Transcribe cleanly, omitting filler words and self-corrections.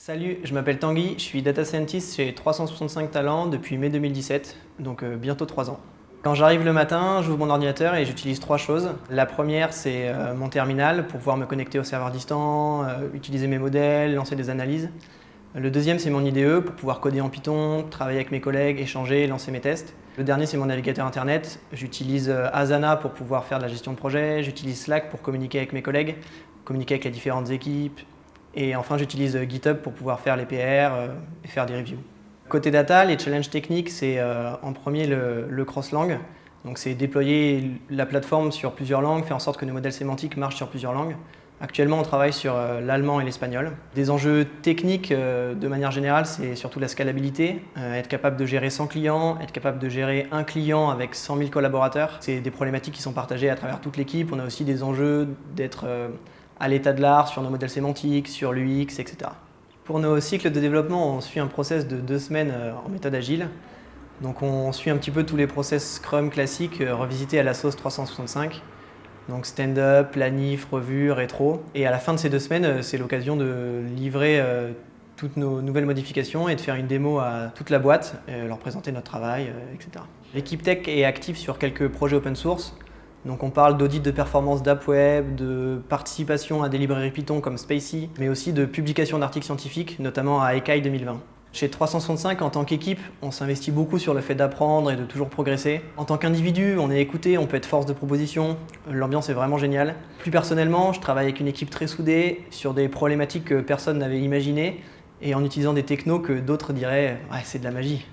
Salut, je m'appelle Tanguy, je suis data scientist chez 365 Talents depuis mai 2017, donc bientôt 3 ans. Quand j'arrive le matin, j'ouvre mon ordinateur et j'utilise 3 choses. La première, c'est mon terminal pour pouvoir me connecter au serveur distant, utiliser mes modèles, lancer des analyses. Le deuxième, c'est mon IDE pour pouvoir coder en Python, travailler avec mes collègues, échanger, lancer mes tests. Le dernier, c'est mon navigateur internet. J'utilise Asana pour pouvoir faire de la gestion de projet. J'utilise Slack pour communiquer avec mes collègues, communiquer avec les différentes équipes. Et enfin, j'utilise GitHub pour pouvoir faire les PR et faire des reviews. Côté data, les challenges techniques, c'est en premier le cross-langue. Donc c'est déployer la plateforme sur plusieurs langues, faire en sorte que nos modèles sémantiques marchent sur plusieurs langues. Actuellement, on travaille sur l'allemand et l'espagnol. Des enjeux techniques, de manière générale, c'est surtout la scalabilité, être capable de gérer 100 clients, être capable de gérer un client avec 100 000 collaborateurs. C'est des problématiques qui sont partagées à travers toute l'équipe. On a aussi des enjeux d'être à l'état de l'art sur nos modèles sémantiques, sur l'UX, etc. Pour nos cycles de développement, on suit un process de 2 semaines en méthode agile. Donc on suit un petit peu tous les process Scrum classiques revisités à la sauce 365. Donc stand-up, planif, revue, rétro. Et à la fin de ces 2 semaines, c'est l'occasion de livrer toutes nos nouvelles modifications et de faire une démo à toute la boîte, leur présenter notre travail, etc. L'équipe tech est active sur quelques projets open source. Donc on parle d'audit de performance d'app web, de participation à des librairies Python comme Spacy, mais aussi de publication d'articles scientifiques, notamment à ECAI 2020. Chez 365, en tant qu'équipe, on s'investit beaucoup sur le fait d'apprendre et de toujours progresser. En tant qu'individu, on est écouté, on peut être force de proposition, l'ambiance est vraiment géniale. Plus personnellement, je travaille avec une équipe très soudée sur des problématiques que personne n'avait imaginées et en utilisant des technos que d'autres diraient « ouais, c'est de la magie ».